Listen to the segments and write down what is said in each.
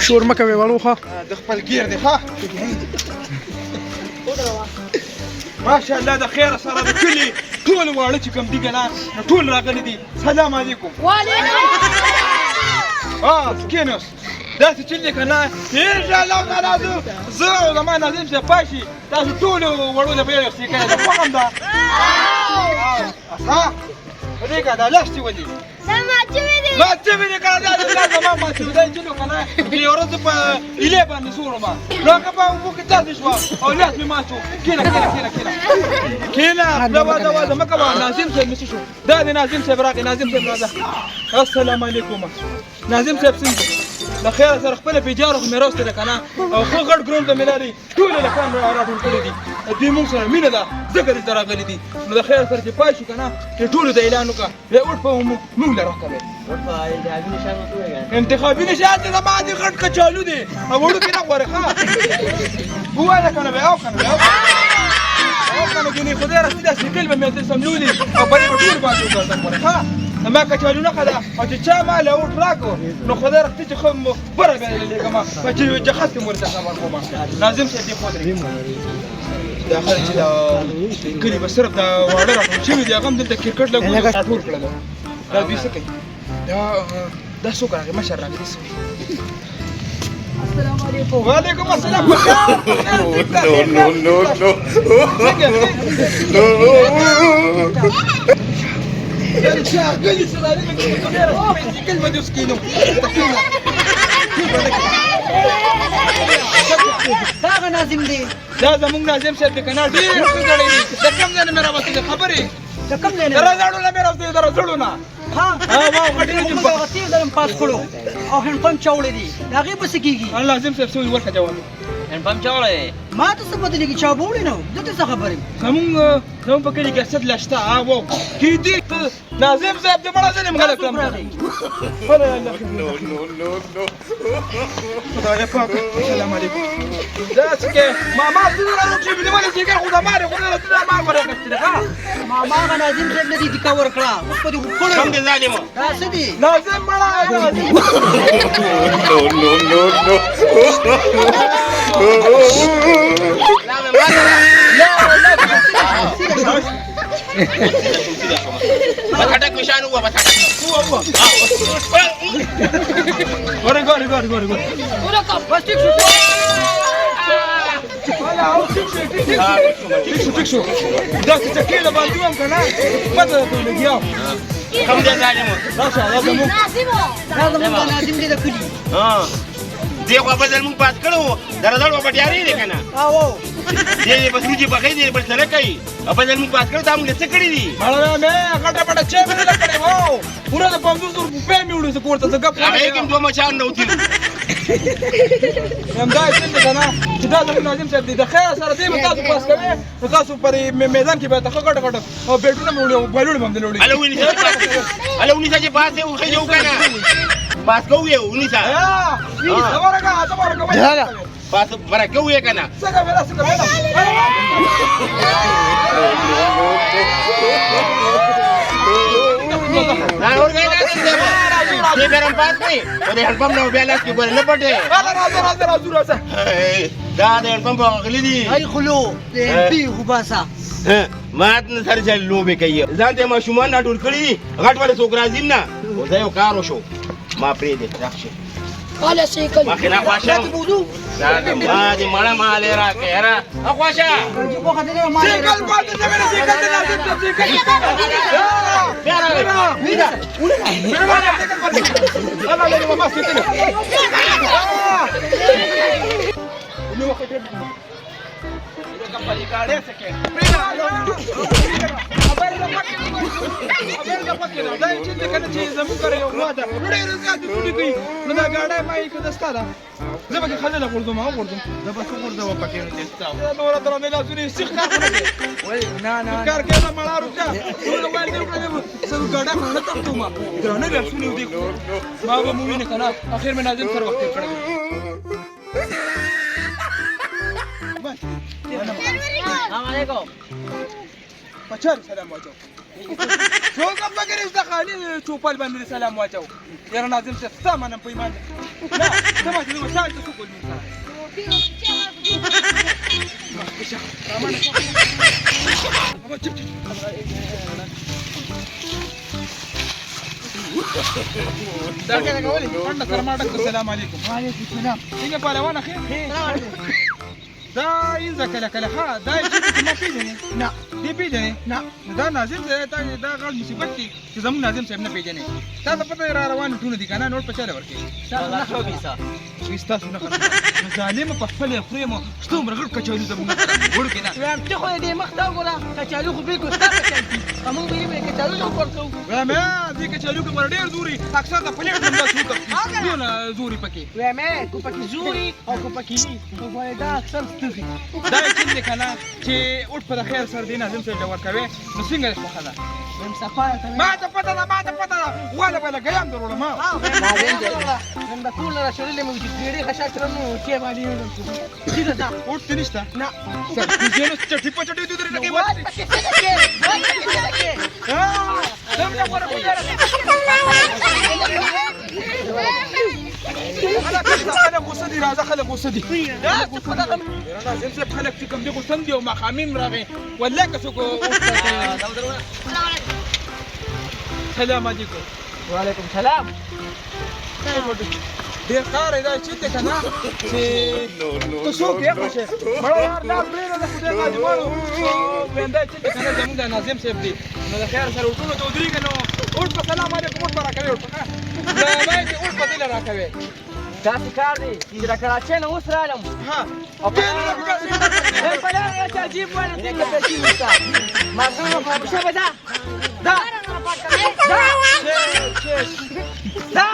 شور مکه وړو ښه د خپل ګیر دی ښه ماشاء الله د خیر سره د کلي ټول واړه چې کوم دي کنه ټول راغلي دي سلام علیکم وعلیکم کینوس داسې چې دی کنه ان شاء الله تعالی زه او زما ناظم صاحب پاشي تاسو ټول وړو له بیرې سې کنه د فهم ده په دې کې دا لاستي ودی ما چې ویني کنه دا زما ما چې دا چې نو کنه دې ورځ په ایله باندې سورما نو که په مو کې تاسو شو او لاس می ما شو کینا دا مکه ناظم صاحب مشي شو دا ناظم صاحب راغی ناظم صاحب راځه السلام علیکم ناظم صاحب څنګه د خیر سره خپل پیجارو مې راوستل کنه او خو غړ ګروم ته ملالي ټول له کام راټول کړی دي دې موږ سره مینه ده ذکر دې راغلي دي نو د خیر سره چې پای شو کنه چې ټول د اعلان وکړه له اورټ په موږ له راکړه انتخابي نشاط د ما دي غټ کچالو دي او وړو کې نه غوړه ښه هو دا کنه به او کنه کنه خدای رسول الله کلمه مې تل سملولي او په دې ټول باندې وکړه ښه ما کچالو نه خدا او چې چا ما له اورټ راکو نو خدای رختی چې خو بره به لګما چې جخت کې مرته خبر کوم لازم چې دې خودري دا خلک چې دا کلی به صرف دا واړه راټول شوي دي هغه هم دلته کرکټ لګول راټول کړل دا دوی څه کوي دا څوک راغی مشر راغی السلام علیکم وعلیکم السلام قولي سلالي كلمة دوسكينو دا ناظم دی دا زمونږ ناظم صاحب دی کنه ډېر ښه سړی دی د کوم ځای نه مې راوستې خبرې د کوم ځای نه درزاړو نه مې راوستې درزړو نه ها ما غټي درم پاس کړو او هندپم چاوړې دي دا غي بس کیږي الله ناظم صاحب سوي ورته جواب هندپم چاوړې ما ته څه بدلې کی چا بوړې نو دته څه خبرې زمونږ په کلي کې ست لشته او کې دي ناظم صاحب دې بڑا ځنه مغلق کړم خدای پاک السلام علیکم دا څنګه ما دې راځي چې دې ولې څنګه خدای ماره خدای ته ما غره کړه ما ناظم صاحب نه دي د کور کړه اوس په دې خړې کوم دې ظالم دا څه دي ناظم بڑا بټاټک نشانه هوا بټاټک ګوري ورکه بس ټیک شو ټیک شو دا څه کېله باندې هم کنه پته ته لګیاو کوم دې ظالم دا ناظم دی د کلی دې خو بدل مونږ پات کړو درځل و پټیاري دې کنه او دې بس روجي بخې دې بل سره کوي بدل مونږ پات کړو دا موږ څه کړی دي مې غټه پټه چې مې نه کړې وو پورا د 500 روپے مې وړو سپورت ته غپ هغه کوم دوه مچان نو دي هم دا څنګه کنه چې دا زموږ ناظم صاحب دې د خیر سره دې تاسو پاس کوي نو تاسو پر میدان کې به تاسو غټ او بیٹونه مې وړو بالونه باندې وړو الو ونی چې پاسه او خجو کنه پاس کوی ونی سا پاس برا کوی کنه نه اور غیر دې برم پاس نه او دې هلپم نو بیا لاس کې ګور نه پټه راځه دا دې هلپم په غلي دي هاي خلو دې پی خو باسا مات نه سره چل لوبه کوي ځان ته ما شومان نه ټول کړی غټ وړ څوک راځین نه او دا یو کار وشو ما پرې دې راخشه قال سيكل ما خنا خواشا دا ما دې مړه مال راکې را خواشا په خاطر ما سیکل پاتې دې مې سیکل دې لازم ته سیکل بیا راغی میرا انا لې ما سیکل نو وخت دې کمپنی کاړې سکے دا چې کنه چې زمو کوي یو واده ډېر زیات ټولې کوي نو دا ګاډه ما یې کده ستاره زه به خلل غوړم ما غوړم زه به څو غوړم پکې نه تاسو دا نور درنه لاسونه سیخ کار کوي وای نه کار کوي ما مړه روچا ټول وایي دې کړو څو ګاډه نه تاسو ما درنه لاسونه دې ما به مو نه کنه اخر مې ناظم سره وخت کړو السلام علیکم پچار سلام واچو شو کوم بګری ځخالي چوپال باندې سلام واچو یاره ناظم څه ستا منم پیمان نه سما دې وسال څه کول من سره دا څنګه کولی څنګه سره ماډک سلام علیکم وعلیکم السلام څنګه پهلوان اخی دا اینځه کله کله ها دا چې ما پیژنې نه دې پیژنې نه دا ناظم صاحب ته دا غړ مصیبت دی چې زموږ ناظم صاحب نه پیژنې تا ته پته را روان ټول دي کنه نوټ پچاله ورکې نه خو بيسا تاسو نه خبره ظالم په خپل خوري مو ستوم رغړ کچالو زموږ وړ کې نه وام ته خو دې مخ تا وګوره کچالو خو بالکل ستا کچالو موږ ویلې کچالو جوړ کړو ما دې کچالو کې ور ډېر زوري اکثر د پلیټ نمبر شو ته زوري پکې وامه کو پکې زوري او کو پکې ني خو ګوره دا اکثر ستغي دا چې کنه چې اوټ په خیر سره دینه زم څه ډور کوي نو څنګه ښه خلا وام صفايه ته ما ته پته ده ولا بلا ګیام درول ما وام دا ټول را شړلې مو چې ډېرې غشا کړنو چې باندې نو چې دا اوټ نشته نه سر دې چټي په چټي دې درې کې وای پکې څه کې څنګه ور خلک غوسه دي راځه خلک غوسه دي ناظم صاحب خلک چې کوم دي غوسه دي او مخامیم راغی ولا که څوک سلام علیکم وعلیکم السلام ډېر کار دی دا چې ته کنه چې ته څوک یې خوښه مړه یار دا پرېږده د خدای غاجمانو ویندا چې ته کنه زموږ د ناظم صاحب دی نو د خیر سره ټولو ته ودرېږه نو اوټ په سلام علیکم اوټ به راکوې اوټ دا باید اوټ په دله راکوې داسې کار دی چې د کراچۍ نه اوس رالم ها بلا چې عجیب وایي دې کې پیسې نشته مازغه په شپه ده دا دا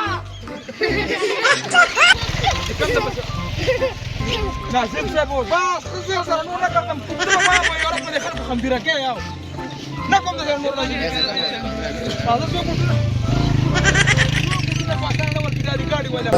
ناظم صاحب بس زه سره نور نه کوم ته ما وایي یاره په دې خلکو خمبيره کې یاو نه کوم د نور نه تاسو څه کوئ پاکستان ورته د ګاډي ولا